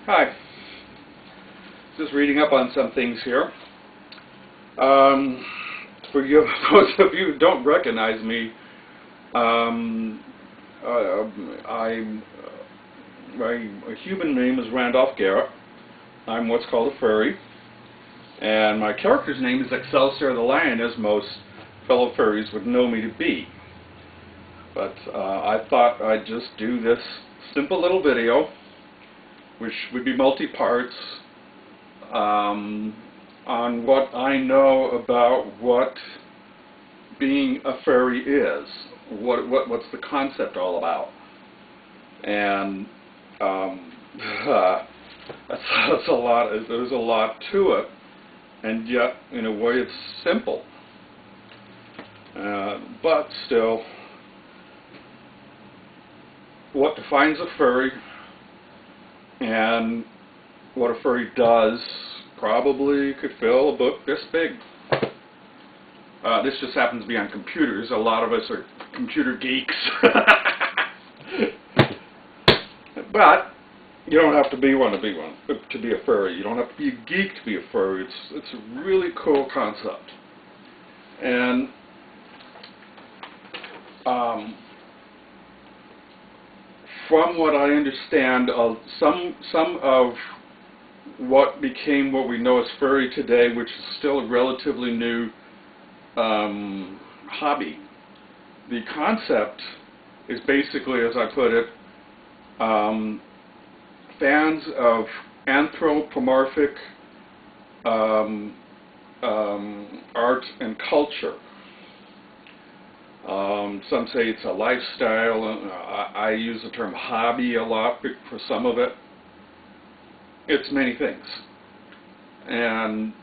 Hi. Just reading up on some things here. For you, those of you who don't recognize me, my human name is Randolph Garrett. I'm what's called a furry, and my character's name is Excelsior the Lion, as most fellow furries would know me to be. But I thought I'd just do this simple little video, which would be multi-parts, on what I know about what being a furry is, what's the concept all about, and that's a lot. There's a lot to it, and yet in a way it's simple, but still, what defines a furry and what a furry does probably could fill a book this big. This just happens to be on computers. A lot of us are computer geeks. But you don't have to be one to be a furry. You don't have to be a geek to be a furry. It's a really cool concept. And from what I understand, some of what became what we know as furry today, which is still a relatively new hobby. The concept is basically, as I put it, fans of anthropomorphic art and culture. Some say it's a lifestyle. I use the term hobby a lot for some of it. It's many things, and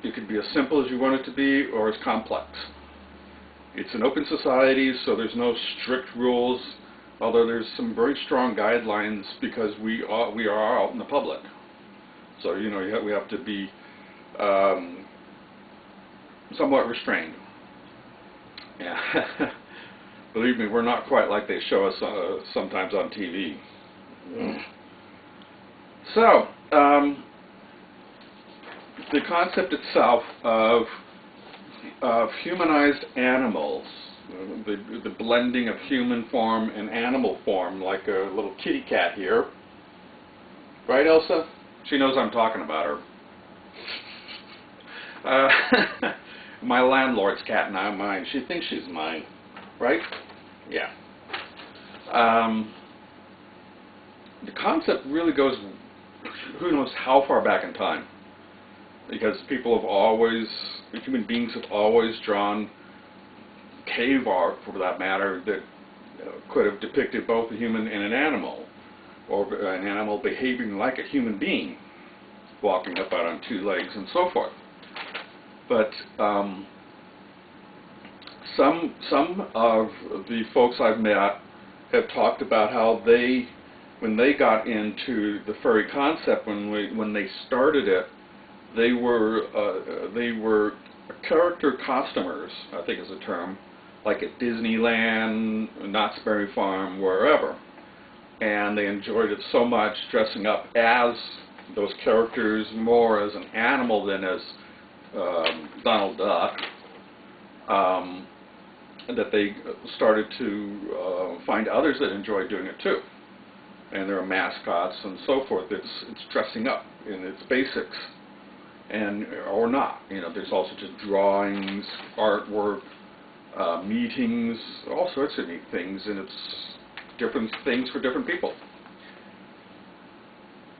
it could be as simple as you want it to be, or as complex. It's an open society, so there's no strict rules, although there's some very strong guidelines because we are out in the public. So we have to be somewhat restrained. Yeah. Believe me, we're not quite like they show us sometimes on TV. So, the concept itself of humanized animals, the blending of human form and animal form, like a little kitty cat here. Right, Elsa? She knows I'm talking about her. My landlord's cat, not mine. She thinks she's mine. Right? Yeah. The concept really goes who knows how far back in time, because human beings have always drawn cave art, for that matter, that could have depicted both a human and an animal, or an animal behaving like a human being, walking up out on two legs and so forth. But some of the folks I've met have talked about how when they got into the furry concept, when they started it, they were character costumers, I think is the term, like at Disneyland, Knott's Berry Farm, wherever. And they enjoyed it so much, dressing up as those characters more as an animal than as Donald Duck, that they started to find others that enjoyed doing it too. And there are mascots and so forth. It's dressing up in its basics, or not. There's also just drawings, artwork, meetings, all sorts of neat things, and it's different things for different people.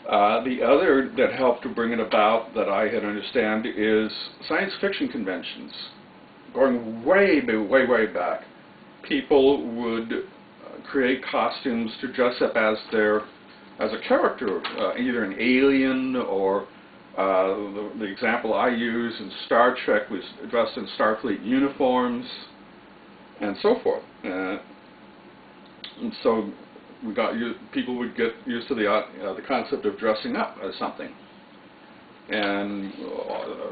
The other that helped to bring it about, that I had understand, is science fiction conventions. Going way back, people would create costumes to dress up as a character, either an alien, or the example I use in Star Trek was dressed in Starfleet uniforms, and so forth. And so people would get used to the concept of dressing up as something. And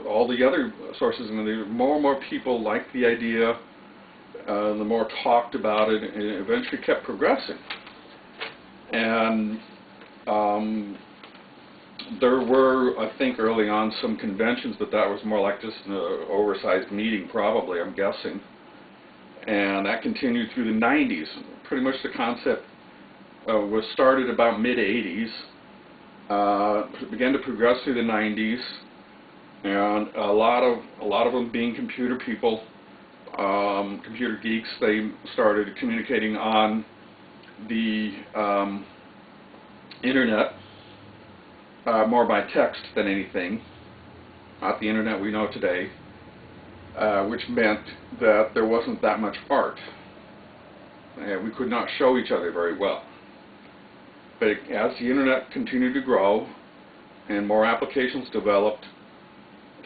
all the other sources, more and more people liked the idea, the more talked about it, and it eventually kept progressing. And There were, I think, early on some conventions, but that was more like just an oversized meeting, probably, I'm guessing. And that continued through the 90s. Pretty much the concept was started about mid-80s, began to progress through the 90s, and a lot of them being computer people, computer geeks. They started communicating on the internet, more by text than anything, not the internet we know today, which meant that there wasn't that much art. We could not show each other very well. But as the internet continued to grow and more applications developed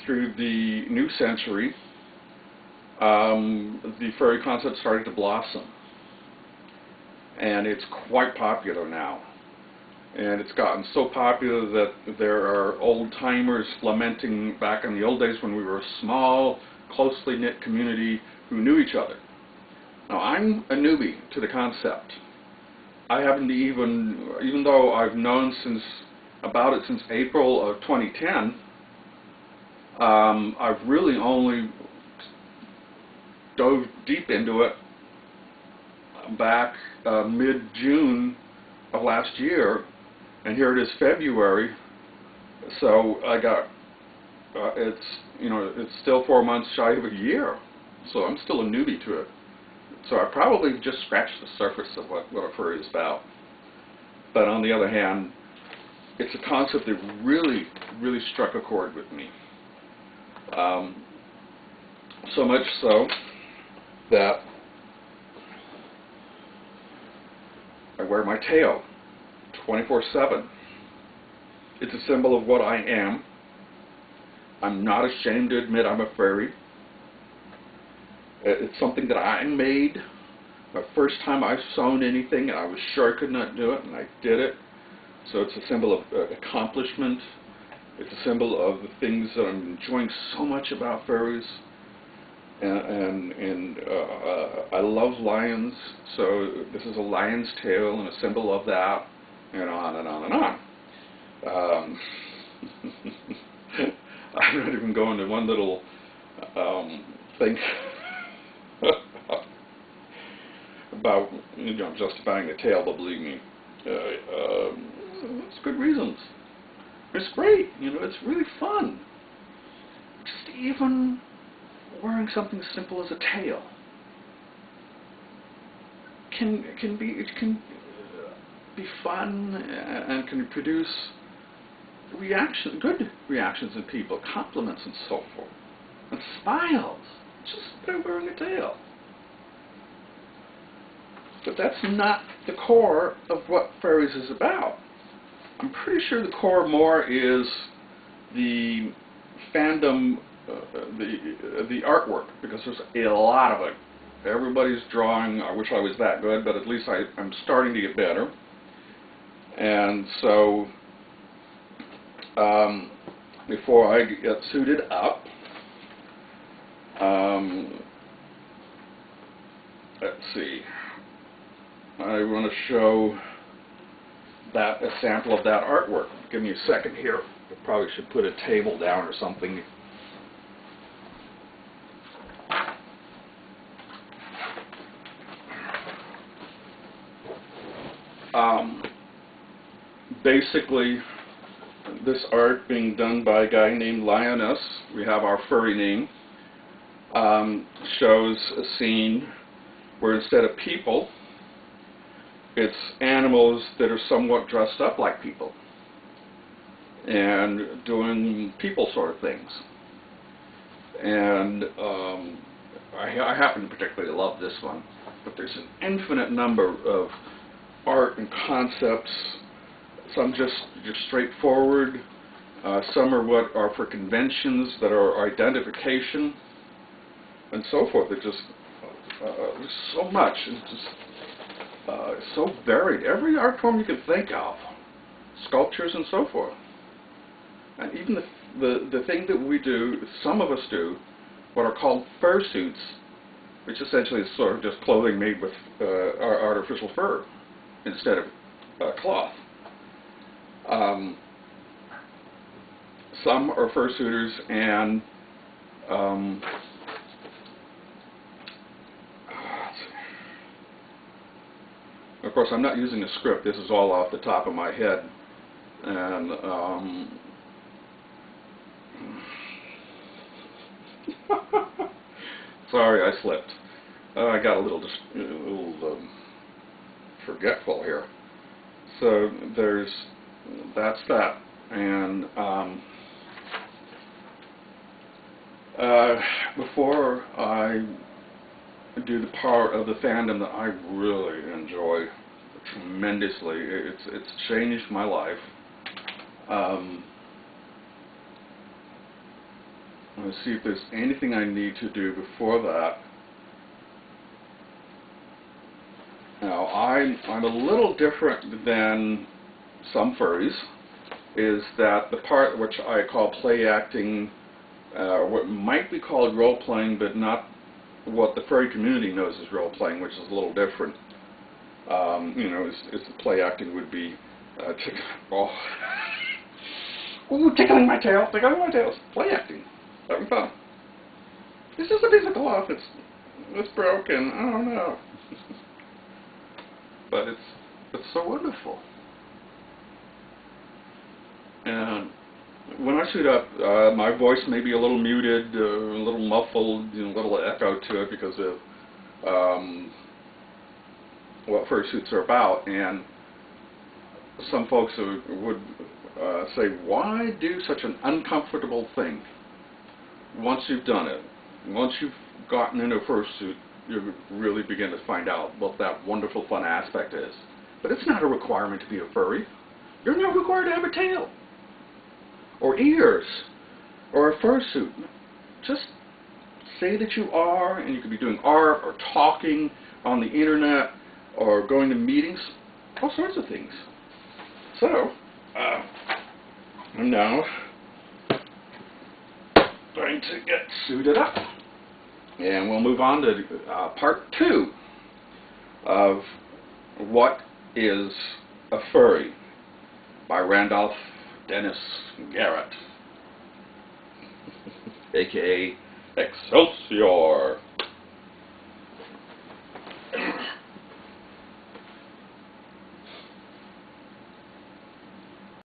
through the new century, the furry concept started to blossom. And it's quite popular now. And it's gotten so popular that there are old-timers lamenting back in the old days when we were a small, closely knit community who knew each other. Now, I'm a newbie to the concept. I haven't even though I've known about it since April of 2010, I've really only dove deep into it back mid-June of last year, and here it is February. So I got it's still 4 months shy of a year, so I'm still a newbie to it. So I probably just scratched the surface of what a furry is about. But on the other hand, it's a concept that really, really struck a chord with me. So much so that I wear my tail 24/7. It's a symbol of what I am. I'm not ashamed to admit I'm a furry. It's something that I made. My first time I've sewn anything, and I was sure I could not do it, and I did it. So it's a symbol of accomplishment. It's a symbol of the things that I'm enjoying so much about furries. And I love lions, so this is a lion's tail and a symbol of that, and on and on and on. I'm not even going to one little thing about justifying the tail, but believe me, it's good reasons. It's great, it's really fun. Just even wearing something as simple as a tail can be fun and can produce good reactions in people, compliments and so forth, and smiles just by wearing a tail. But that's not the core of what furries is about. I'm pretty sure the core more is the fandom, the artwork, because there's a lot of it. Everybody's drawing. I wish I was that good, but at least I'm starting to get better. And so, before I get suited up, let's see. I want to show a sample of that artwork. Give me a second here. I probably should put a table down or something. Basically, this art being done by a guy named Lioness, we have our furry name, shows a scene where instead of people, it's animals that are somewhat dressed up like people and doing people sort of things. And I happen to particularly love this one, but there's an infinite number of art and concepts. Some just straightforward. Some are what are for conventions that are identification, and so forth. It's just there's so much. It's just so varied. Every art form you can think of, sculptures and so forth. And even the thing that we do, some of us do, what are called fursuits, which essentially is sort of just clothing made with artificial fur instead of cloth. some are fursuiters, and of course I'm not using a script. This is all off the top of my head, and sorry, I slipped. I got a little forgetful here. So that's that. And before I do the part of the fandom that I really enjoy tremendously, it's changed my life. Let's see if there's anything I need to do before that. Now, I'm a little different than some furries, is that the part which I call play acting, what might be called role-playing, but not what the furry community knows as role-playing, which is a little different. You know, is the play acting would be tickling my tail, tickling my tail. Play acting, having fun. This is a piece of cloth. It's broken. I don't know. But it's so wonderful. And when I suit up, my voice may be a little muted, a little muffled, a little echo to it because of what fursuits are about. And some folks would say, why do such an uncomfortable thing? Once you've done it, once you've gotten into a fursuit, you really begin to find out what that wonderful fun aspect is. But it's not a requirement to be a furry. You're not required to have a tail, or ears, or a fursuit. Just say that you are, and you could be doing art, or talking on the internet, or going to meetings, all sorts of things. So, I'm now going to get suited up. And we'll move on to part 2 of What is a Furry by Randolph Dennis Garrett, aka Excelsior.